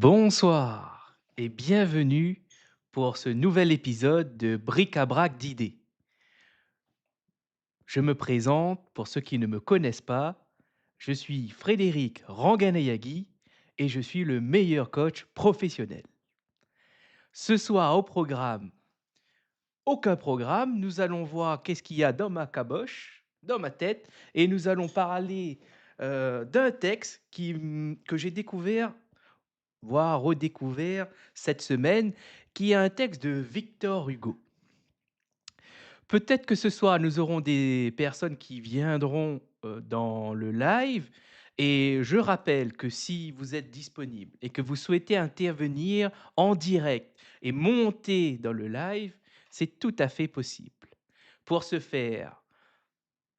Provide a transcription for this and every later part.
Bonsoir et bienvenue pour ce nouvel épisode de Bric-à-brac d'idées. Je me présente pour ceux qui ne me connaissent pas. Je suis Frédéric Ranganayagui et je suis le meilleur coach professionnel. Ce soir au programme, aucun programme, nous allons voir qu'est-ce qu'il y a dans ma caboche, dans ma tête, et nous allons parler d'un texte que j'ai découvert voire redécouvert cette semaine, qui est un texte de Victor Hugo. Peut-être que ce soir, nous aurons des personnes qui viendront dans le live. Et je rappelle que si vous êtes disponible et que vous souhaitez intervenir en direct et monter dans le live, c'est tout à fait possible. Pour ce faire,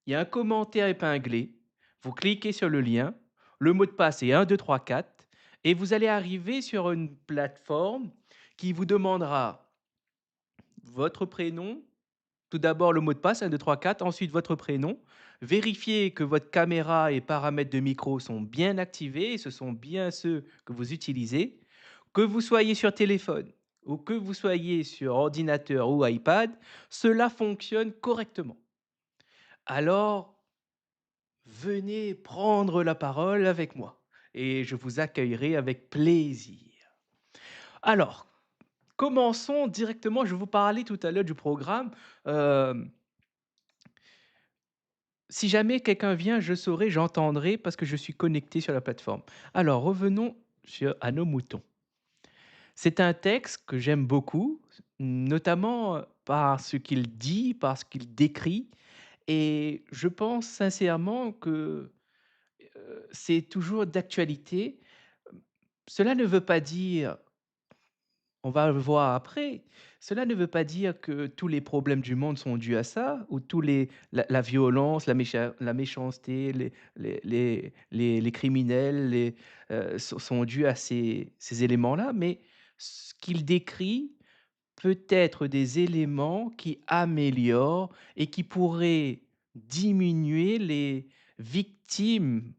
il y a un commentaire épinglé. Vous cliquez sur le lien. Le mot de passe est 1, 2, 3, 4. Et vous allez arriver sur une plateforme qui vous demandera votre prénom. Tout d'abord, le mot de passe, 1, 2, 3, 4. Ensuite, votre prénom. Vérifiez que votre caméra et paramètres de micro sont bien activés. Et ce sont bien ceux que vous utilisez. Que vous soyez sur téléphone ou que vous soyez sur ordinateur ou iPad, cela fonctionne correctement. Alors, venez prendre la parole avec moi et je vous accueillerai avec plaisir. Alors, commençons directement. Je vous parlais tout à l'heure du programme. Euh, Si jamais quelqu'un vient, je saurai, j'entendrai parce que je suis connecté sur la plateforme. Alors, revenons à nos moutons. C'est un texte que j'aime beaucoup, notamment par ce qu'il dit, par ce qu'il décrit. Et je pense sincèrement que c'est toujours d'actualité. Cela ne veut pas dire, on va le voir après, cela ne veut pas dire que tous les problèmes du monde sont dus à ça, ou la violence, la méchanceté, les criminels sont dus à ces éléments-là, mais ce qu'il décrit peut être des éléments qui améliorent et qui pourraient diminuer les victimes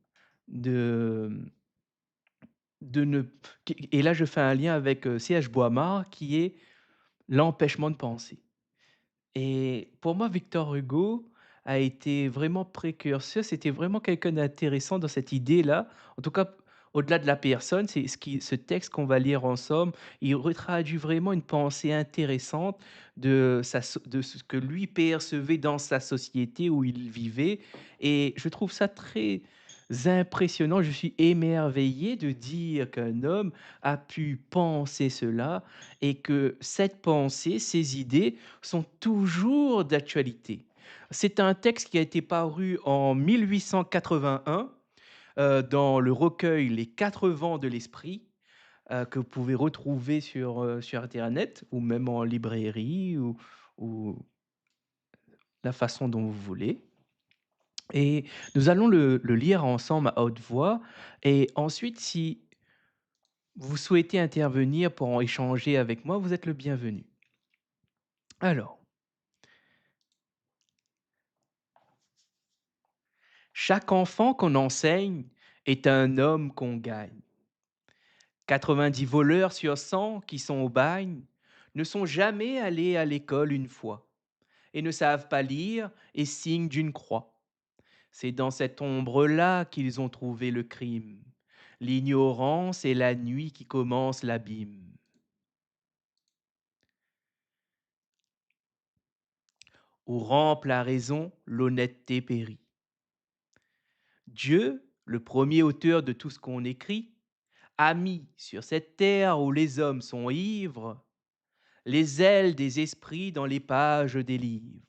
de, de ne et là je fais un lien avec, C.H. Boimard qui est l'empêchement de penser. Et pour moi, Victor Hugo a été vraiment précurseur, c'était vraiment quelqu'un d'intéressant dans cette idée-là. En tout cas, au-delà de la personne, c'est ce texte qu'on va lire ensemble, il retraduit vraiment une pensée intéressante de ce que lui percevait dans sa société où il vivait et je trouve ça très impressionnant. Je suis émerveillé de dire qu'un homme a pu penser cela et que cette pensée, ces idées sont toujours d'actualité. C'est un texte qui a été paru en 1881 dans le recueil Les 4 vents de l'esprit, que vous pouvez retrouver sur internet ou même en librairie ou la façon dont vous voulez. Et nous allons le lire ensemble à haute voix et ensuite si vous souhaitez intervenir pour en échanger avec moi, vous êtes le bienvenu. Alors, chaque enfant qu'on enseigne est un homme qu'on gagne. 90 voleurs sur 100 qui sont au bagne ne sont jamais allés à l'école une fois et ne savent pas lire et signent d'une croix. C'est dans cette ombre-là qu'ils ont trouvé le crime. L'ignorance et la nuit qui commence l'abîme. Où rampe la raison, l'honnêteté périt. Dieu, le premier auteur de tout ce qu'on écrit, a mis sur cette terre où les hommes sont ivres les ailes des esprits dans les pages des livres.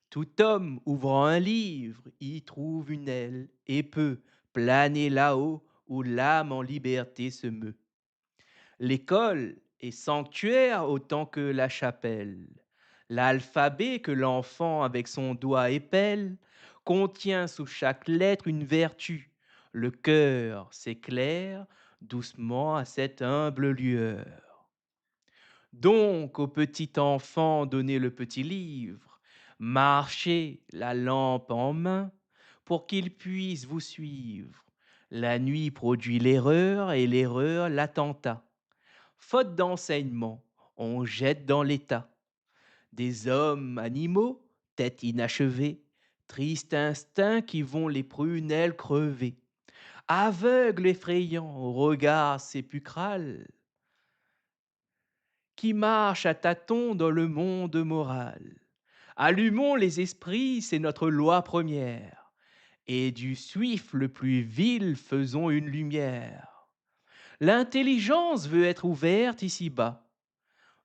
Tout homme ouvrant un livre y trouve une aile et peut planer là-haut où l'âme en liberté se meut. L'école est sanctuaire autant que la chapelle. L'alphabet que l'enfant avec son doigt épelle contient sous chaque lettre une vertu. Le cœur s'éclaire doucement à cette humble lueur. Donc au petit enfant donnez le petit livre, marchez la lampe en main pour qu'il puisse vous suivre. La nuit produit l'erreur et l'erreur l'attentat. Faute d'enseignement, on jette dans l'état. Des hommes, animaux, tête inachevée, tristes instincts qui vont les prunelles crever. Aveugles effrayants au regard sépulcral, qui marchent à tâtons dans le monde moral. Allumons les esprits, c'est notre loi première, et du suif le plus vil faisons une lumière. L'intelligence veut être ouverte ici-bas.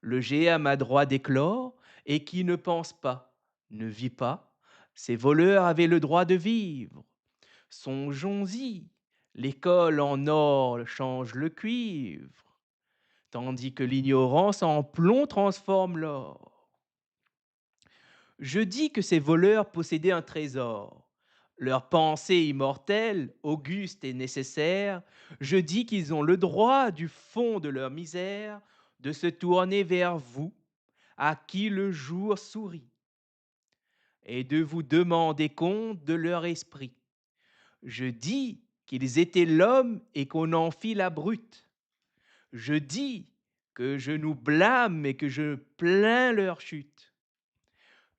Le géant a droit d'éclore, et qui ne pense pas, ne vit pas. Ces voleurs avaient le droit de vivre. Songeons-y, l'école en or change le cuivre, tandis que l'ignorance en plomb transforme l'or. Je dis que ces voleurs possédaient un trésor. Leur pensée immortelle, auguste et nécessaire, je dis qu'ils ont le droit du fond de leur misère de se tourner vers vous, à qui le jour sourit, et de vous demander compte de leur esprit. Je dis qu'ils étaient l'homme et qu'on en fit la brute. Je dis que je nous blâme et que je plains leur chute.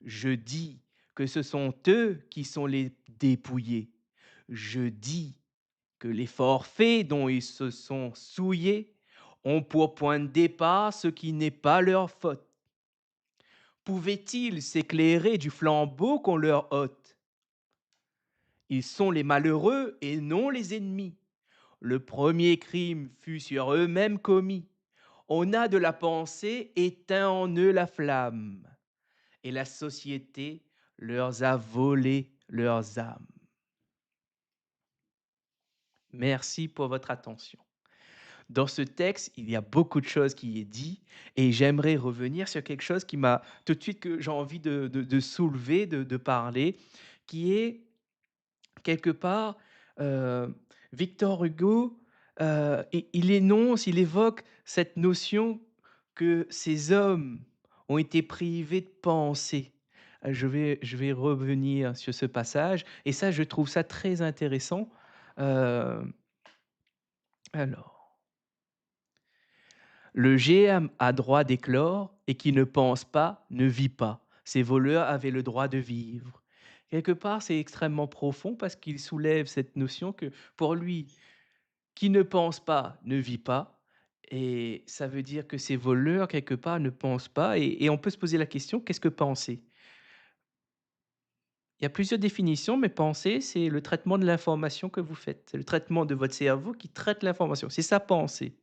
Je dis que ce sont eux qui sont les dépouillés. Je dis que les forfaits dont ils se sont souillés ont pour point de départ ce qui n'est pas leur faute. Pouvaient-ils s'éclairer du flambeau qu'on leur ôte? Ils sont les malheureux et non les ennemis. Le premier crime fut sur eux-mêmes commis. On a de la pensée éteint en eux la flamme, et la société leur a volé leurs âmes. Merci pour votre attention. Dans ce texte, il y a beaucoup de choses qui est dit et j'aimerais revenir sur quelque chose qui m'a tout de suite que j'ai envie de soulever, de parler, qui est quelque part, Victor Hugo, il énonce, il évoque cette notion que ces hommes ont été privés de pensée. Je vais revenir sur ce passage et ça, je trouve ça très intéressant. Heu, alors, le géant a droit d'éclore et qui ne pense pas ne vit pas. Ces voleurs avaient le droit de vivre. Quelque part, c'est extrêmement profond parce qu'il soulève cette notion que pour lui, qui ne pense pas ne vit pas. Et ça veut dire que ces voleurs, quelque part, ne pensent pas. Et on peut se poser la question, qu'est-ce que penser? Il y a plusieurs définitions, mais penser, c'est le traitement de l'information que vous faites. C'est le traitement de votre cerveau qui traite l'information. C'est ça, penser.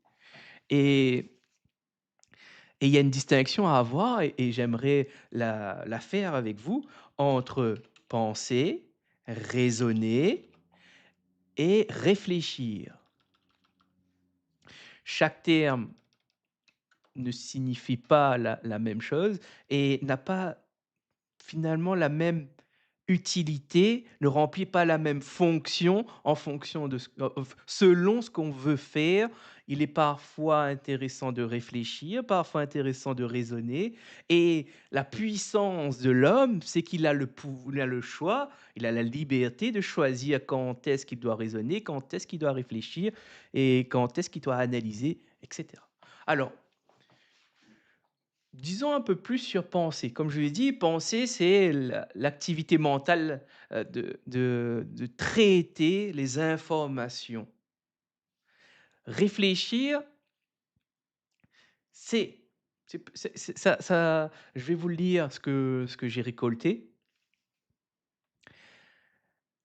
Et Et il y a une distinction à avoir et j'aimerais la faire avec vous entre penser, raisonner et réfléchir. Chaque terme ne signifie pas la même chose et n'a pas finalement la même utilité, ne remplit pas la même fonction en fonction de selon ce qu'on veut faire. Il est parfois intéressant de réfléchir, parfois intéressant de raisonner et la puissance de l'homme, c'est qu'il a il a le choix, il a la liberté de choisir quand est-ce qu'il doit raisonner, quand est-ce qu'il doit réfléchir et quand est-ce qu'il doit analyser et cetera. Alors, disons un peu plus sur penser. Comme je l'ai dit, penser, c'est l'activité mentale de traiter les informations. Réfléchir, c'est, je vais vous lire ce que j'ai récolté.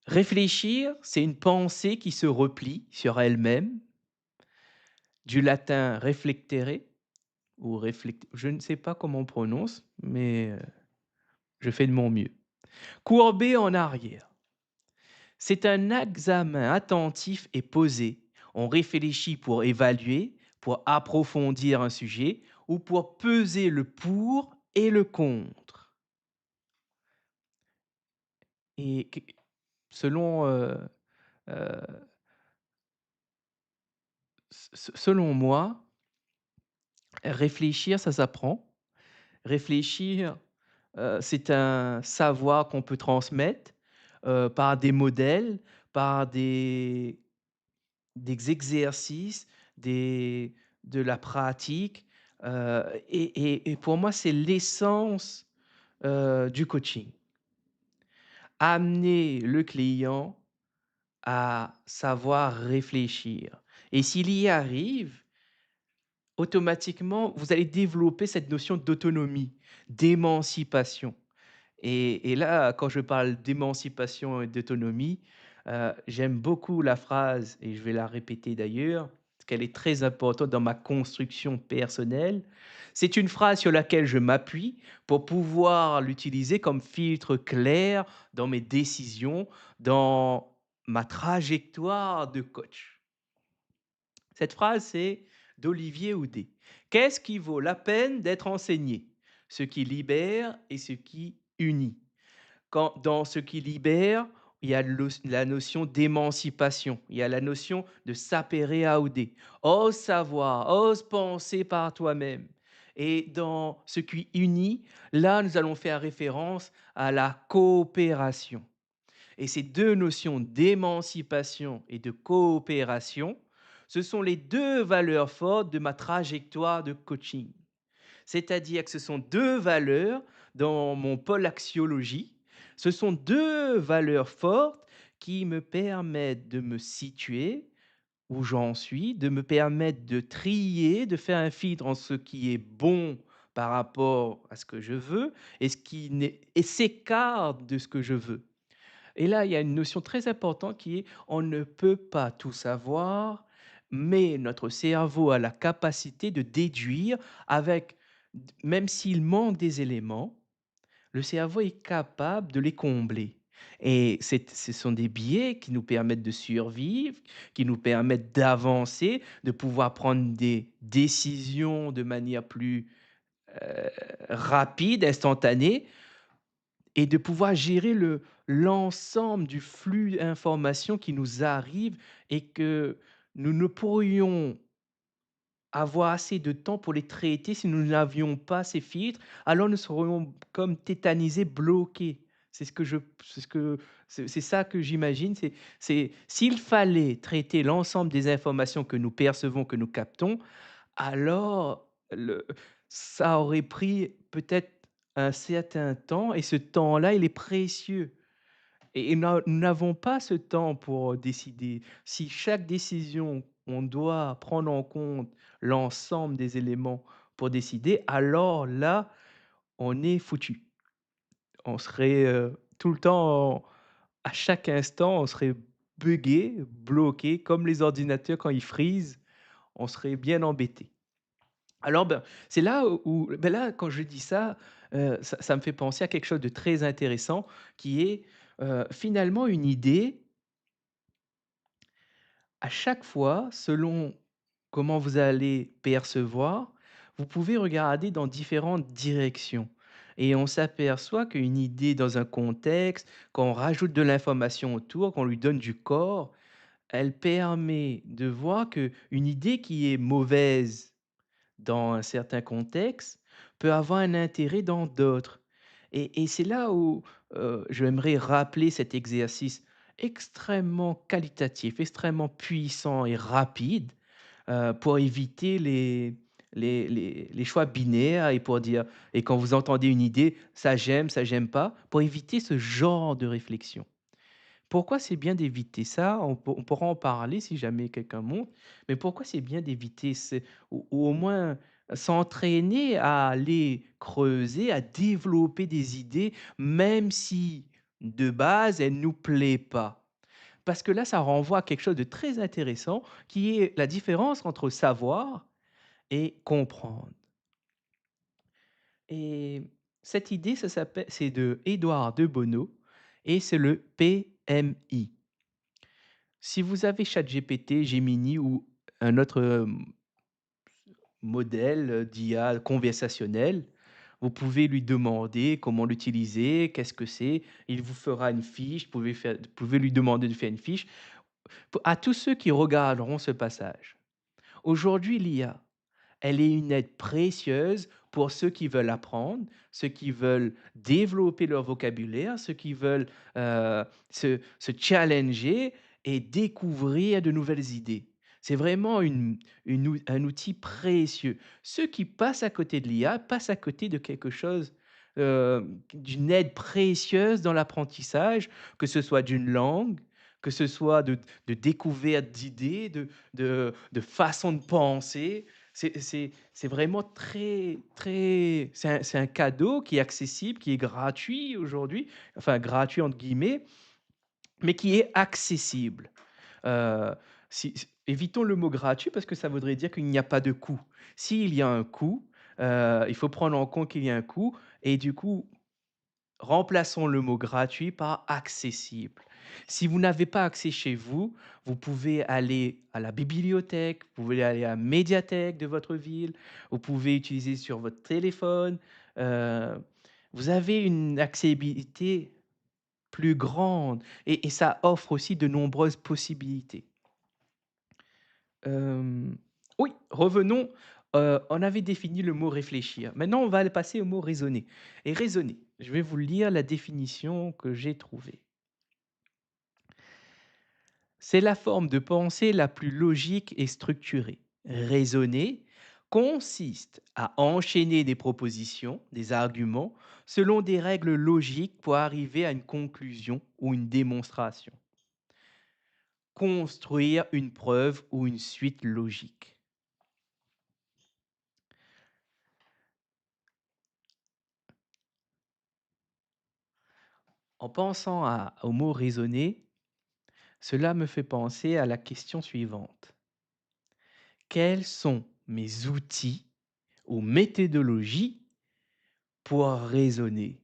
Réfléchir, c'est une pensée qui se replie sur elle-même, du latin reflectere, ou je ne sais pas comment on prononce, mais je fais de mon mieux. Courbé en arrière. C'est un examen attentif et posé. On réfléchit pour évaluer, pour approfondir un sujet ou pour peser le pour et le contre. Et selon, heu, selon moi, réfléchir, ça s'apprend. Réfléchir, c'est un savoir qu'on peut transmettre, par des modèles, par des des exercices, des de la pratique, et pour moi, c'est l'essence, du coaching. Amener le client à savoir réfléchir et s'il y arrive, automatiquement, vous allez développer cette notion d'autonomie, d'émancipation. Et là, quand je parle d'émancipation et d'autonomie, j'aime beaucoup la phrase et je vais la répéter d'ailleurs, parce qu'elle est très importante dans ma construction personnelle. C'est une phrase sur laquelle je m'appuie pour pouvoir l'utiliser comme filtre clair dans mes décisions, dans ma trajectoire de coach. Cette phrase, c'est d'Olivier Houdet. Qu'est-ce qui vaut la peine d'être enseigné? Ce qui libère et ce qui unit. Quand dans ce qui libère, il y a la notion d'émancipation, il y a la notion de sapere aude. Ose savoir, ose penser par toi-même. Et dans ce qui unit, là, nous allons faire référence à la coopération. Et ces deux notions d'émancipation et de coopération, ce sont les deux valeurs fortes de ma trajectoire de coaching. C'est-à-dire que ce sont 2 valeurs dans mon pôle axiologie. Ce sont 2 valeurs fortes qui me permettent de me situer où j'en suis, de me permettre de trier, de faire un filtre en ce qui est bon par rapport à ce que je veux et ce qui n'est et s'écarte de ce que je veux. Et là, il y a une notion très importante qui est: on ne peut pas tout savoir, mais notre cerveau a la capacité de déduire avec même s'il manque des éléments, le cerveau est capable de les combler. Et ce sont des biais qui nous permettent de survivre, qui nous permettent d'avancer, de pouvoir prendre des décisions de manière plus, heu, rapide, instantanée, et de pouvoir gérer l'ensemble du flux d'informations qui nous arrive et que nous ne pourrions avoir assez de temps pour les traiter si nous n'avions pas ces filtres, alors nous serions comme tétanisés, bloqués. C'est ce que c'est ça que j'imagine, c'est s'il fallait traiter l'ensemble des informations que nous percevons, que nous captons, alors ça aurait pris peut-être un certain temps et ce temps-là, il est précieux et nous n'avons pas ce temps pour décider. Si chaque décision, on doit prendre en compte l'ensemble des éléments pour décider, alors là, on est foutu. On serait, tout le temps à chaque instant, on serait buggé, bloqué comme les ordinateurs quand ils freeze, on serait bien embêté. Alors, ben, c'est là où ben, là, quand je dis ça, ça me fait penser à quelque chose de très intéressant qui est, finalement une idée, à chaque fois, selon comment vous allez percevoir, vous pouvez regarder dans différentes directions et on s'aperçoit qu'une idée dans un contexte, quand on rajoute de l'information autour, qu'on lui donne du corps, elle permet de voir qu'une idée qui est mauvaise dans un certain contexte, peut avoir un intérêt dans d'autres. Et c'est là où, j'aimerais rappeler cet exercice extrêmement qualitatif, extrêmement puissant et rapide, pour éviter les choix binaires et pour dire et quand vous entendez une idée: ça j'aime pas», pour éviter ce genre de réflexion. Pourquoi c'est bien d'éviter ça? On pourra en parler si jamais quelqu'un monte, mais pourquoi c'est bien d'éviter ce ou au moins s'entraîner à aller creuser, à développer des idées, même si de base elles nous plaît pas? Parce que là, ça renvoie à quelque chose de très intéressant qui est la différence entre savoir et comprendre. Et cette idée, ça s'appelle c'est de Édouard de Bono et c'est le PMI. Si vous avez ChatGPT, Gemini ou un autre, modèle, d'IA conversationnel, vous pouvez lui demander comment l'utiliser, qu'est-ce que c'est. Il vous fera une fiche, vous pouvez lui demander de faire une fiche. P À tous ceux qui regarderont ce passage, aujourd'hui l'IA, elle est une aide précieuse pour ceux qui veulent apprendre, ceux qui veulent développer leur vocabulaire, ceux qui veulent, se challenger et découvrir de nouvelles idées. C'est vraiment un outil précieux. Ceux qui passent à côté de l'IA passent à côté de quelque chose, d'une aide précieuse dans l'apprentissage, que ce soit d'une langue, que ce soit de découverte d'idées, de façon de penser. C'est vraiment c'est un cadeau qui est accessible, qui est gratuit aujourd'hui, enfin «gratuit» entre guillemets, mais qui est accessible. Heu, si évitons le mot gratuit parce que ça voudrait dire qu'il n'y a pas de coût. S'il y a un coût, il faut prendre en compte qu'il y a un coût et du coup, remplaçons le mot gratuit par accessible. Si vous n'avez pas accès chez vous, vous pouvez aller à la bibliothèque, vous pouvez aller à la médiathèque de votre ville, vous pouvez utiliser sur votre téléphone, heu, vous avez une accessibilité plus grande et ça offre aussi de nombreuses possibilités. Oui, revenons, on avait défini le mot réfléchir. Maintenant, on va aller passer au mot raisonner et raisonner, je vais vous lire la définition que j'ai trouvée. C'est la forme de pensée la plus logique et structurée. Raisonner consiste à enchaîner des propositions, des arguments, selon des règles logiques pour arriver à une conclusion ou une démonstration. Construire une preuve ou une suite logique. En pensant au mot raisonner, cela me fait penser à la question suivante. Quels sont mes outils ou méthodologies pour raisonner?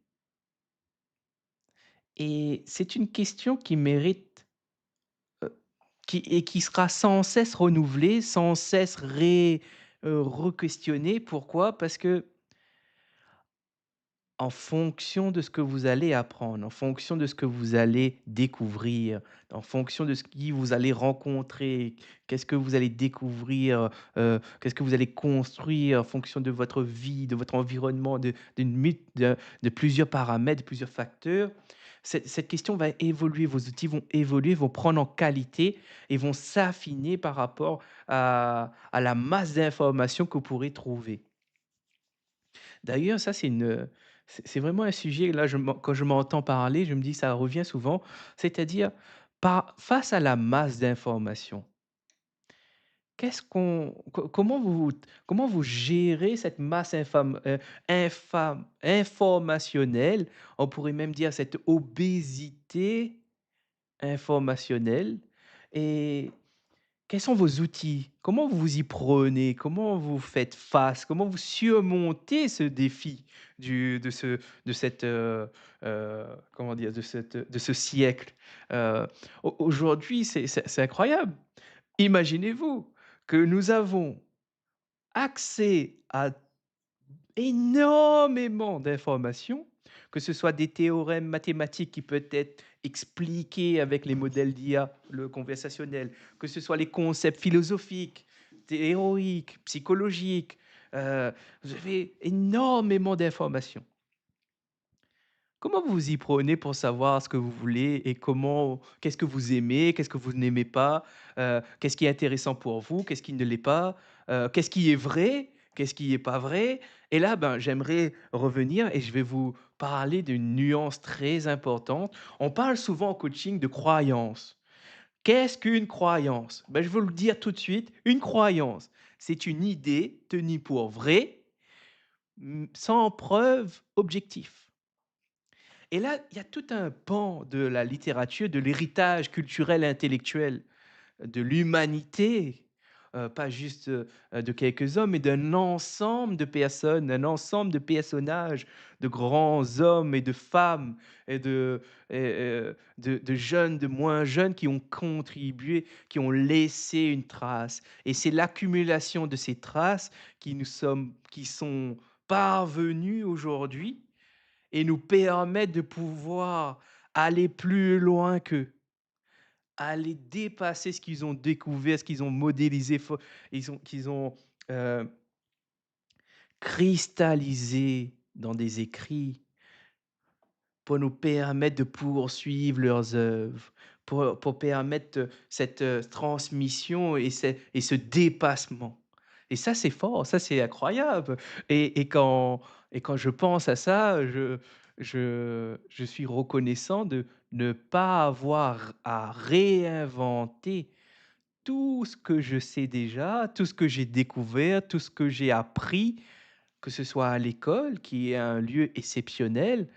Et c'est une question qui mérite, qui sera sans cesse renouvelée, sans cesse re-questionnée. Pourquoi? Parce que en fonction de ce que vous allez apprendre, en fonction de ce que vous allez découvrir, en fonction de ce qui vous allez rencontrer, qu'est-ce que vous allez découvrir, qu'est-ce que vous allez construire en fonction de votre vie, de votre environnement, de plusieurs paramètres, de plusieurs facteurs. Cette question va évoluer, vos outils vont évoluer, vont prendre en qualité et vont s'affiner par rapport à la masse d'informations que vous pourrez trouver. D'ailleurs, ça, c'est vraiment un sujet, là, quand je m'entends parler, je me dis: «Ça revient souvent», c'est-à-dire face à la masse d'informations, qu'est-ce qu'on co comment vous gérez cette masse informationnelle? On pourrait même dire cette obésité informationnelle et quels sont vos outils? Comment vous vous y prenez? Comment vous faites face? Comment vous surmontez ce défi de cette, comment dire? De ce siècle? Aujourd'hui, c'est incroyable. Imaginez-vous que nous avons accès à énormément d'informations, que ce soit des théorèmes mathématiques qui peuvent être expliqués avec les modèles d'IA, le conversationnel, que ce soit les concepts philosophiques, théoriques, psychologiques, vous avez énormément d'informations. Comment vous vous y prenez pour savoir ce que vous voulez et qu'est-ce que vous aimez, qu'est-ce que vous n'aimez pas, qu'est-ce qui est intéressant pour vous, qu'est-ce qui ne l'est pas, qu'est-ce qui est vrai, qu'est-ce qui est pas vrai? Et là, ben, j'aimerais revenir et je vais vous parler d'une nuance très importante. On parle souvent en coaching de croyance. Qu'est-ce qu'une croyance? Ben, je vais vous le dire tout de suite, une croyance, c'est une idée tenue pour vraie, sans preuve objective. Et là, il y a tout un pan de la littérature, de l'héritage culturel et intellectuel de l'humanité, pas juste, de quelques hommes, mais d'un ensemble de personnes, d'un ensemble de personnages, de grands hommes et de femmes et de jeunes, de moins jeunes qui ont contribué, qui ont laissé une trace et c'est l'accumulation de ces traces qui sont parvenus aujourd'hui et nous permettent de pouvoir aller plus loin qu'eux, aller dépasser ce qu'ils ont découvert, ce qu'ils ont modélisé, qu'ils ont euh, cristallisé dans des écrits pour nous permettre de poursuivre leurs œuvres, pour permettre, cette, transmission et ce dépassement. Et ça, c'est fort, ça, c'est incroyable. Et quand je pense à ça, je suis reconnaissant de ne pas avoir à réinventer tout ce que je sais déjà, tout ce que j'ai découvert, tout ce que j'ai appris, que ce soit à l'école, qui est un lieu exceptionnel,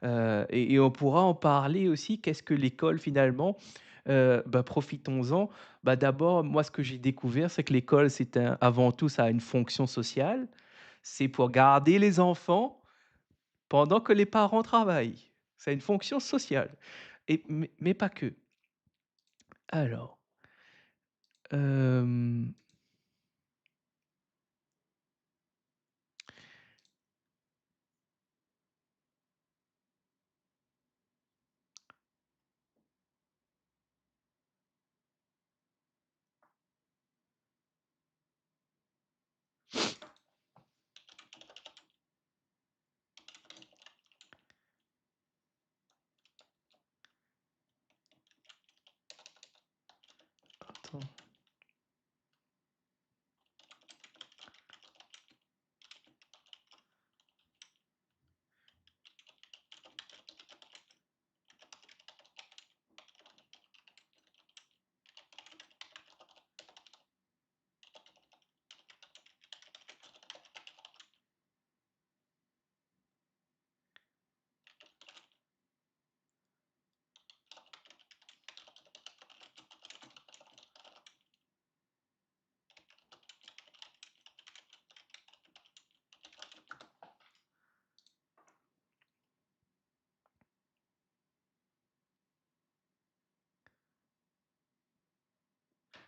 et on pourra en parler aussi. Qu'est-ce que l'école finalement? Bah, profitons-en. Bah, d'abord, moi, ce que j'ai découvert, c'est que l'école, c'est avant tout, ça a une fonction sociale. C'est pour garder les enfants pendant que les parents travaillent. Ça a une fonction sociale mais pas que. Alors, hem, attends.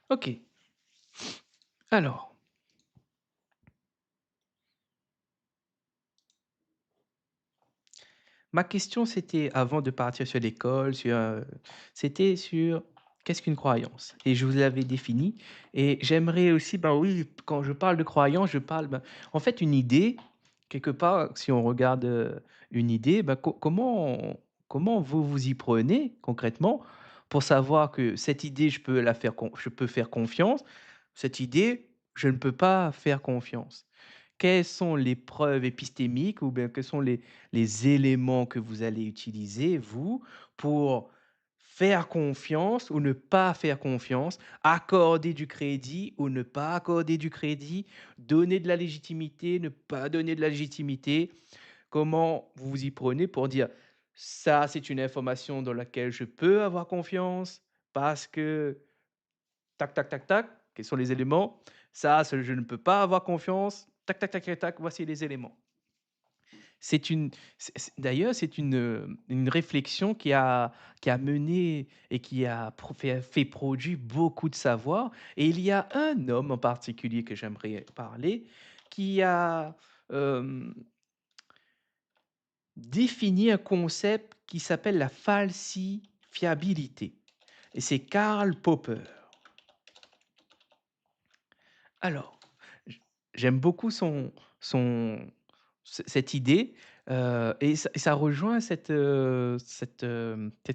OK. Alors, ma question, c'était avant de partir sur l'école, c'était sur qu'est-ce qu'une croyance? Et je vous l'avais défini et j'aimerais aussi, ben oui, quand je parle de croyance, je parle, ben, en fait, une idée, quelque part, si on regarde, une idée, ben, comment vous vous y prenez concrètement pour savoir que cette idée, je peux faire confiance, cette idée, je ne peux pas faire confiance? Quelles sont les preuves épistémiques ou bien quels sont les éléments que vous allez utiliser, vous, pour faire confiance ou ne pas faire confiance, accorder du crédit ou ne pas accorder du crédit, donner de la légitimité, ne pas donner de la légitimité. Comment vous vous y prenez pour dire: «Ça, c'est une information dans laquelle je peux avoir confiance parce que tac, tac, tac, tac, quels sont les éléments? Ça, je ne peux pas avoir confiance, tac, tac, tac, tac, tac, voici les éléments». C'est une d'ailleurs, c'est une réflexion qui a mené et qui a fait produire beaucoup de savoir, et il y a un homme en particulier que j'aimerais parler qui a, hem, défini un concept qui s'appelle la falsifiabilité, et c'est Karl Popper. Alors, j j'aime beaucoup son cette idée, et ça rejoint cette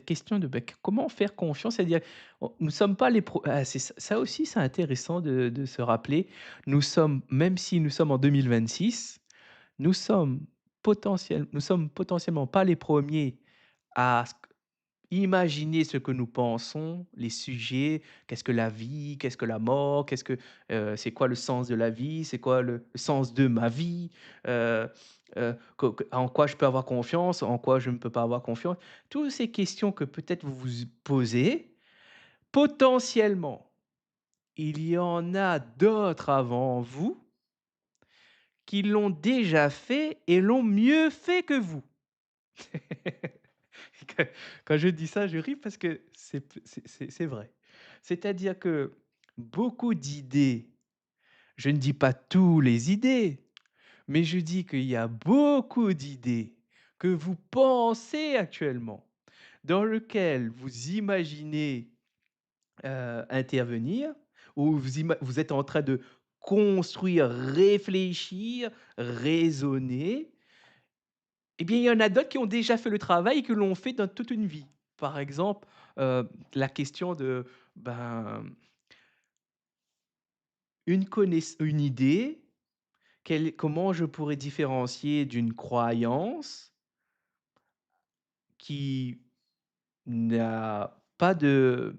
question de, bah, comment faire confiance? C'est-à-dire, nous ne sommes pas les c'est ça aussi, c'est intéressant de se rappeler. Même si nous sommes en 2026, nous sommes potentiellement pas les premiers à imaginer ce que nous pensons, les sujets, qu'est-ce que la vie, qu'est-ce que la mort, c'est quoi le sens de la vie, c'est quoi le sens de ma vie, heu en quoi je peux avoir confiance, en quoi je ne peux pas avoir confiance. Toutes ces questions que peut-être vous vous posez, potentiellement, il y en a d'autres avant vous qui l'ont déjà fait et l'ont mieux fait que vous. Que Quand je dis ça, je ris parce que c'est vrai. C'est-à-dire que beaucoup d'idées, je ne dis pas tous les idées, mais je dis qu'il y a beaucoup d'idées que vous pensez actuellement, dans lequel vous imaginez, intervenir, ou vous êtes en train de construire, réfléchir, raisonner. Eh bien, il y en a d'autres qui ont déjà fait le travail et qui l'ont fait dans toute une vie. Par exemple, la question de, ben, une idée, comment je pourrais différencier d'une croyance qui n'a pas de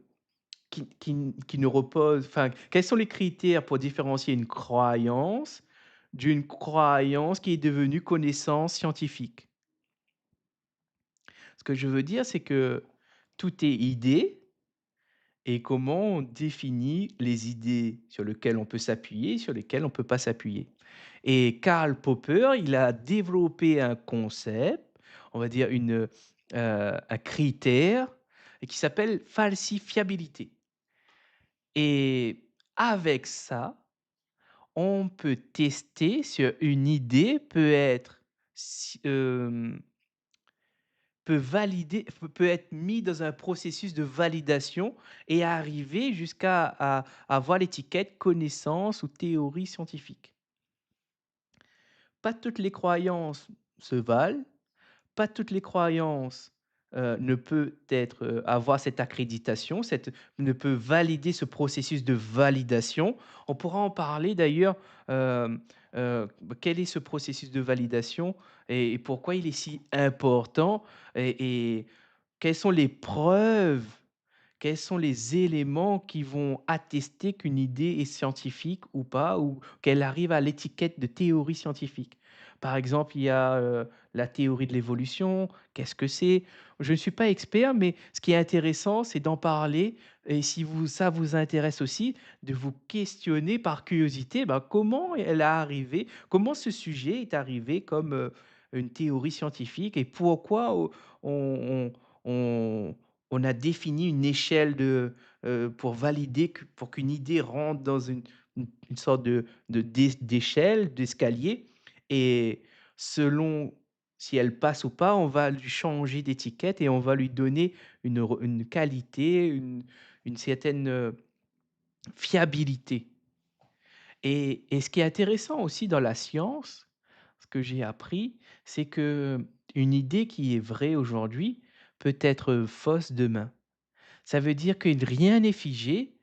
qui ne repose, enfin, quels sont les critères pour différencier une croyance d'une croyance qui est devenue connaissance scientifique? Ce que je veux dire, c'est que tout est idée et comment on définit les idées sur lesquelles on peut s'appuyer, sur lesquelles on ne peut pas s'appuyer. Et Karl Popper, il a développé un concept, on va dire un critère et qui s'appelle falsifiabilité. Et avec ça, on peut tester sur une idée peut valider peut être mis dans un processus de validation et arriver jusqu'à avoir l'étiquette connaissance ou théorie scientifique. Pas toutes les croyances se valent, pas toutes les croyances, ne peut être, avoir cette accréditation, ne peut valider ce processus de validation. On pourra en parler d'ailleurs, quel est ce processus de validation et pourquoi il est si important et quelles sont les preuves, quels sont les éléments qui vont attester qu'une idée est scientifique ou pas, ou qu'elle arrive à l'étiquette de théorie scientifique? Par exemple, il y a, la théorie de l'évolution. Qu'est-ce que c'est? Je ne suis pas expert, mais ce qui est intéressant, c'est d'en parler et si ça vous intéresse aussi, de vous questionner par curiosité, bah, comment elle a arrivé, comment ce sujet est arrivé comme, une théorie scientifique et pourquoi on on on a défini une échelle pour valider pour qu'une idée rentre dans une sorte d'échelle, d'escalier et selon si elle passe ou pas, on va lui changer d'étiquette et on va lui donner une qualité, une certaine, fiabilité et ce qui est intéressant aussi dans la science, ce que j'ai appris, c'est que une idée qui est vraie aujourd'hui peut être fausse demain. Ça veut dire que rien n'est figé,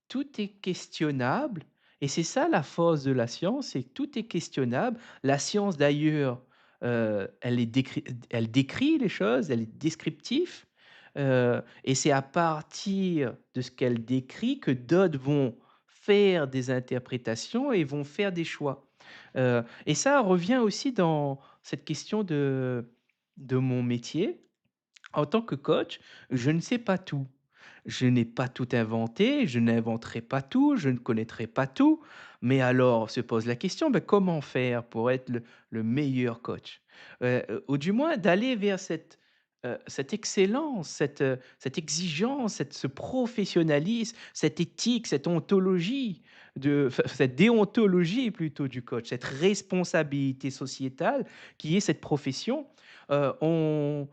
tout est questionnable et c'est ça la force de la science, c'est que tout est questionnable. La science d'ailleurs, elle décrit les choses, elle est descriptif, et c'est à partir de ce qu'elle décrit que d'autres vont faire des interprétations et vont faire des choix. Et ça revient aussi dans cette question de mon métier. En tant que coach, je ne sais pas tout. Je n'ai pas tout inventé, je n'inventerai pas tout, je ne connaîtrai pas tout. Mais alors se pose la question, ben, comment faire pour être le meilleur coach? Ou du moins d'aller vers cette excellence, cette exigence, ce professionnalisme, cette éthique, cette ontologie, cette déontologie plutôt du coach, cette responsabilité sociétale qui est cette profession. On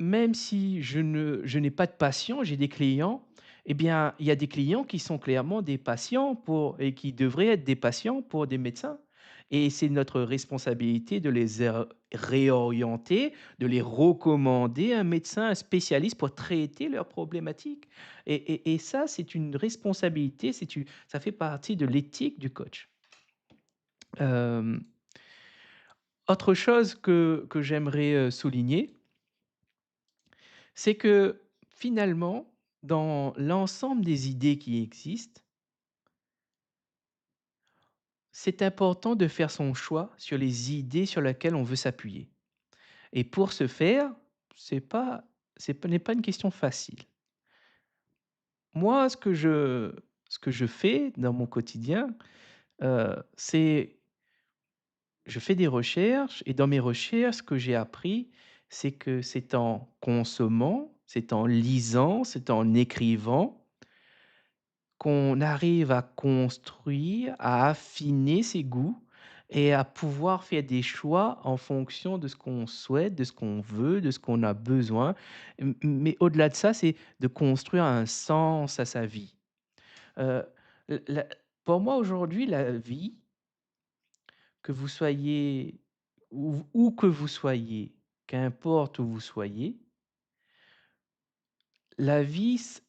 Même si je n'ai pas de patients, j'ai des clients, eh bien, il y a des clients qui sont clairement des patients et qui devraient être des patients pour des médecins et c'est notre responsabilité de les réorienter, de les recommander un médecin, un spécialiste pour traiter leurs problématiques et ça, c'est une responsabilité, ça fait partie de l'éthique du coach. Hem, Autre chose que j'aimerais, souligner, c'est que finalement, dans l'ensemble des idées qui existent, c'est important de faire son choix sur les idées sur lesquelles on veut s'appuyer. Et pour ce faire, c'est pas, n'est pas une question facile. Moi, ce que je fais dans mon quotidien, c'est je fais des recherches et dans mes recherches, ce que j'ai appris, c'est que c'est en consommant, c'est en lisant, c'est en écrivant qu'on arrive à construire, à affiner ses goûts et à pouvoir faire des choix en fonction de ce qu'on souhaite, de ce qu'on veut, de ce qu'on a besoin. Mais au-delà de ça, c'est de construire un sens à sa vie. Heu, la Pour moi aujourd'hui, la vie, que vous soyez où que vous soyez, qu'importe où vous soyez, La vie,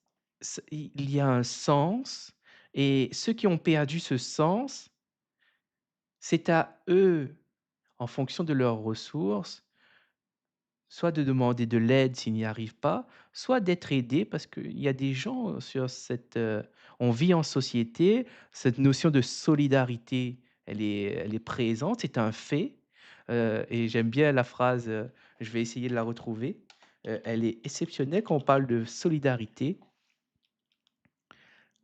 il y a un sens et ceux qui ont perdu ce sens, c'est à eux, en fonction de leurs ressources, soit de demander de l'aide s'ils n'y arrivent pas, soit d'être aidés parce qu'il y a des gens sur on vit en société, cette notion de solidarité, elle est présente, c'est un fait, et j'aime bien la phrase, je vais essayer de la retrouver, elle est exceptionnelle quand on parle de solidarité.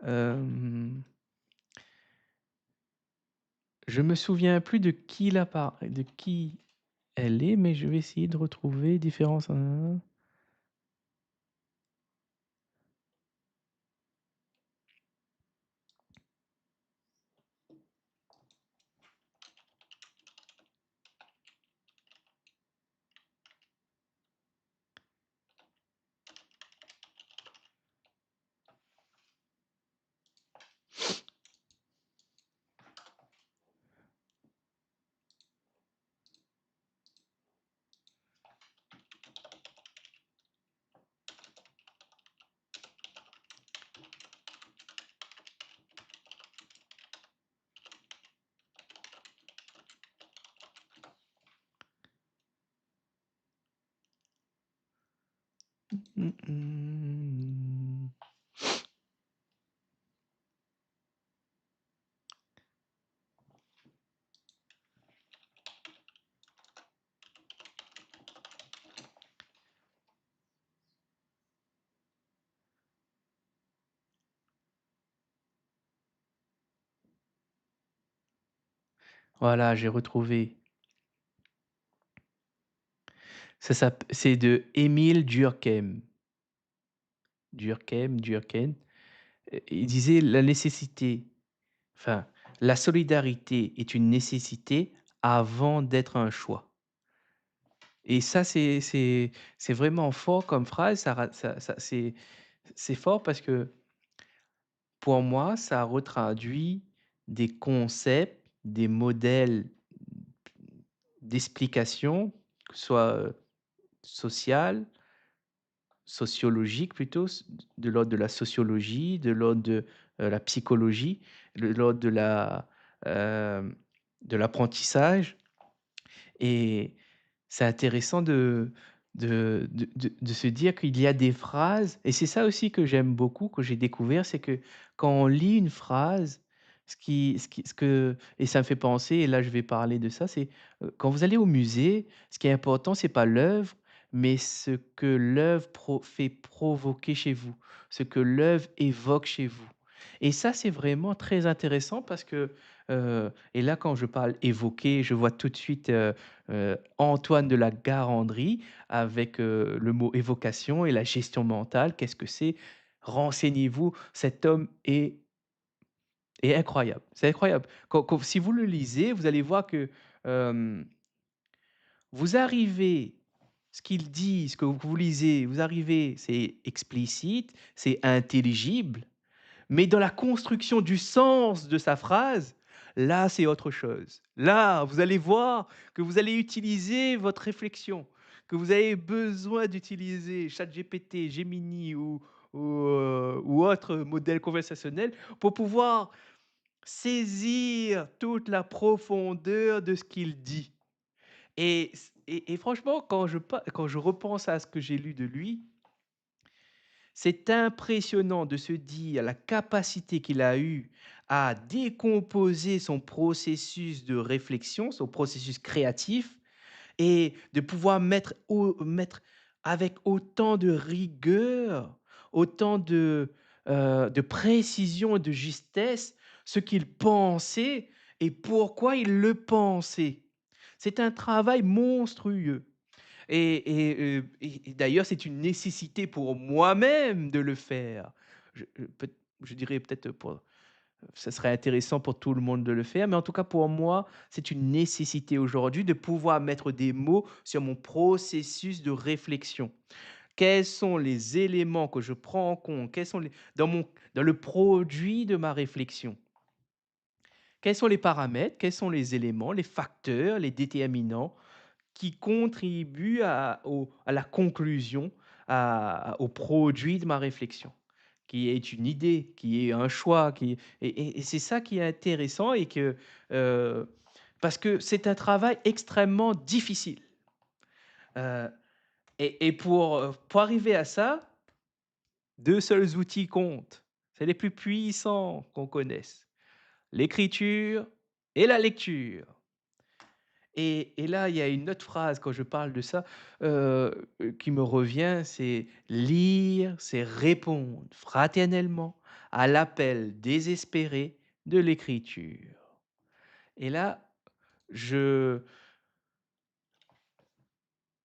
Hem, je me souviens plus de qui elle est, mais je vais essayer de retrouver différence, Mmh mh. Voilà, j'ai retrouvé. C'est de Émile Durkheim. Durkheim. Il disait: «La nécessité, enfin, la solidarité est une nécessité avant d'être un choix», et ça, c'est vraiment fort comme phrase, ça c'est fort parce que, pour moi, ça retraduit des concepts, des modèles d'explication, que ce soit, sociales, sociologique plutôt, de l'ordre de la sociologie, de l'ordre de, la psychologie, de l'ordre hem, de l'apprentissage, et c'est intéressant de se dire qu'il y a des phrases, et c'est ça aussi que j'aime beaucoup, que j'ai découvert, c'est que quand on lit une phrase, ce que et ça me fait penser, et là je vais parler de ça, c'est, quand vous allez au musée, ce qui est important, c'est pas l'œuvre, mais ce que l'œuvre fait provoquer chez vous, ce que l'œuvre évoque chez vous, et ça, c'est vraiment très intéressant parce que, et là, quand je parle évoquer, je vois tout de suite, Antoine de la Garandrie avec, le mot évocation et la gestion mentale. Qu'est-ce que c'est? Renseignez-vous, cet homme est incroyable. C'est incroyable. Si vous le lisez, vous allez voir que, hem, vous arrivez ce qu'il dit, ce que vous lisez, vous arrivez, c'est explicite, c'est intelligible, mais dans la construction du sens de sa phrase, là, c'est autre chose. Là, vous allez voir que vous allez utiliser votre réflexion, que vous avez besoin d'utiliser ChatGPT, Gemini ou autre modèle conversationnel pour pouvoir saisir toute la profondeur de ce qu'il dit. Et franchement, quand je repense à ce que j'ai lu de lui, c'est impressionnant de se dire la capacité qu'il a eue à décomposer son processus de réflexion, son processus créatif, et de pouvoir mettre avec autant de rigueur, autant de précision et de justesse ce qu'il pensait et pourquoi il le pensait. C'est un travail monstrueux. Et d'ailleurs, c'est une nécessité pour moi-même de le faire. Je dirais peut-être pour ça serait intéressant pour tout le monde de le faire, mais en tout cas pour moi, c'est une nécessité aujourd'hui de pouvoir mettre des mots sur mon processus de réflexion. Quels sont les éléments que je prends en compte? Quels sont les dans le produit de ma réflexion? Quels sont les paramètres? Quels sont les éléments, les facteurs, les déterminants qui contribuent à la conclusion, au produit de ma réflexion, qui est une idée, qui est un choix, et c'est ça qui est intéressant et heu, parce que c'est un travail extrêmement difficile, heu et pour arriver à ça, 2 seuls outils comptent. C'est les plus puissants qu'on connaisse: l'écriture et la lecture. Et là, il y a une autre phrase quand je parle de ça, qui me revient, c'est: «Lire, c'est répondre fraternellement à l'appel désespéré de l'écriture». Et là, je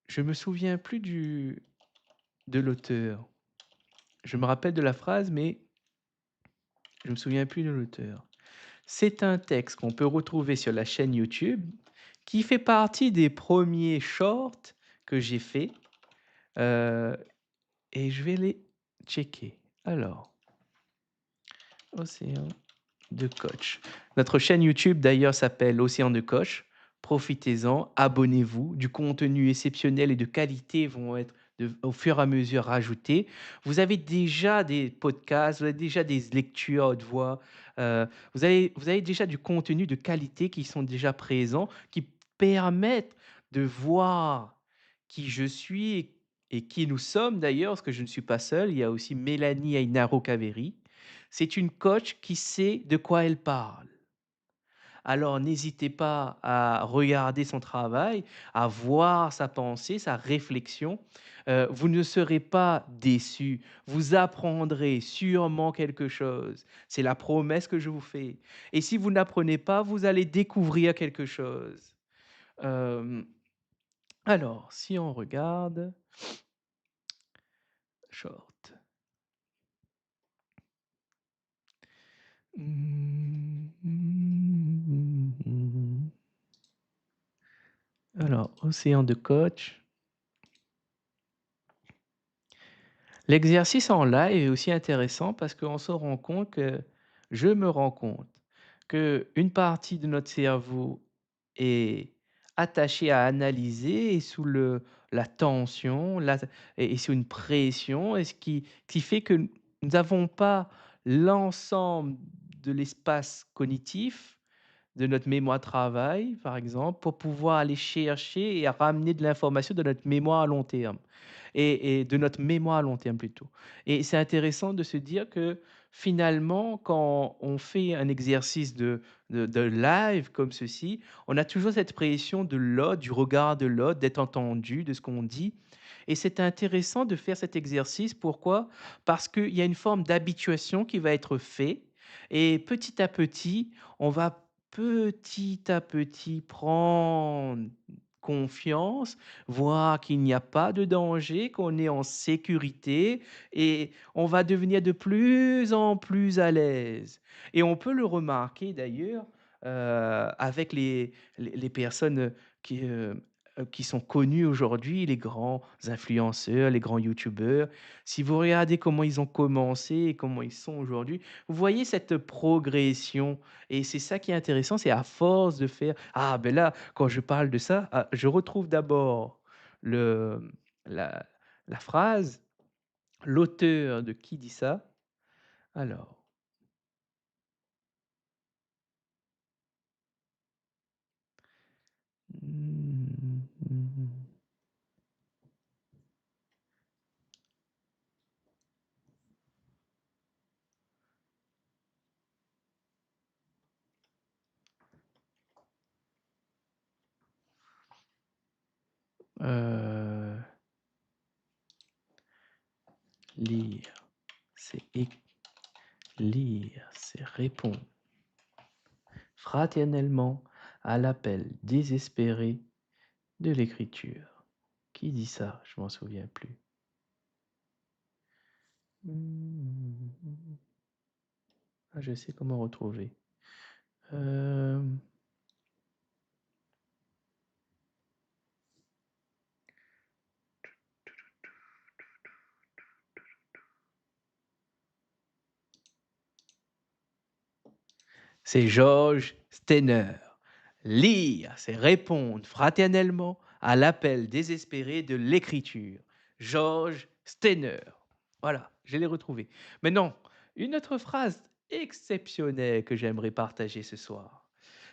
je me souviens plus de l'auteur. Je me rappelle de la phrase, mais je me souviens plus de l'auteur. C'est un texte qu'on peut retrouver sur la chaîne YouTube, qui fait partie des premiers shorts que j'ai fait, heu et je vais les checker. Alors, Océan de coach. Notre chaîne YouTube d'ailleurs s'appelle Océan de coach. Profitez-en, abonnez-vous. Du contenu exceptionnel et de qualité vont être au fur et à mesure rajoutés. Vous avez déjà des podcasts, vous avez déjà des lectures à haute voix, vous avez déjà du contenu de qualité qui sont déjà présents, qui permettent de voir qui je suis et qui nous sommes d'ailleurs, parce que je ne suis pas seul. Il y a aussi Mélanie Ainaro Caveri. C'est une coach qui sait de quoi elle parle. Alors n'hésitez pas à regarder son travail, à voir sa pensée, sa réflexion. Vous ne serez pas déçus. Vous apprendrez sûrement quelque chose. C'est la promesse que je vous fais. Et si vous n'apprenez pas, vous allez découvrir quelque chose. Hem, alors, si on regarde short. Alors, océan de coach. L'exercice en live est aussi intéressant parce qu'on se rend compte que je me rends compte qu'une partie de notre cerveau est attachée à analyser et sous la tension et sous une pression, et ce qui fait que nous n'avons pas l'ensemble de l'espace cognitif de notre mémoire de travail, par exemple, pour pouvoir aller chercher et ramener de l'information de notre mémoire à long terme, et de notre mémoire à long terme plutôt. Et c'est intéressant de se dire que finalement, quand on fait un exercice de live comme ceci, on a toujours cette pression de l'autre, du regard de l'autre, d'être entendu, de ce qu'on dit. Et c'est intéressant de faire cet exercice. Pourquoi? Parce qu'il y a une forme d'habituation qui va être faite, et petit à petit, on va petit à petit prendre confiance, voir qu'il n'y a pas de danger, qu'on est en sécurité, et on va devenir de plus en plus à l'aise. Et on peut le remarquer d'ailleurs, avec les personnes qui sont connues aujourd'hui, les grands influenceurs, les grands youtubeurs. Si vous regardez comment ils ont commencé et comment ils sont aujourd'hui, vous voyez cette progression, et c'est ça qui est intéressant, c'est à force de faire. Ah ben là, quand je parle de ça, je retrouve d'abord le la la phrase, l'auteur de qui dit ça. Alors, mmh, lire, c'est lire, c'est répondre fraternellement à l'appel désespéré de l'écriture. Qui dit ça? Je m'en souviens plus. Mmh. Ah, je sais comment retrouver. Hem, c'est Georges Steiner. Lire, c'est répondre fraternellement à l'appel désespéré de l'écriture. George Steiner. Voilà, je l'ai retrouvé. Maintenant, une autre phrase exceptionnelle que j'aimerais partager ce soir.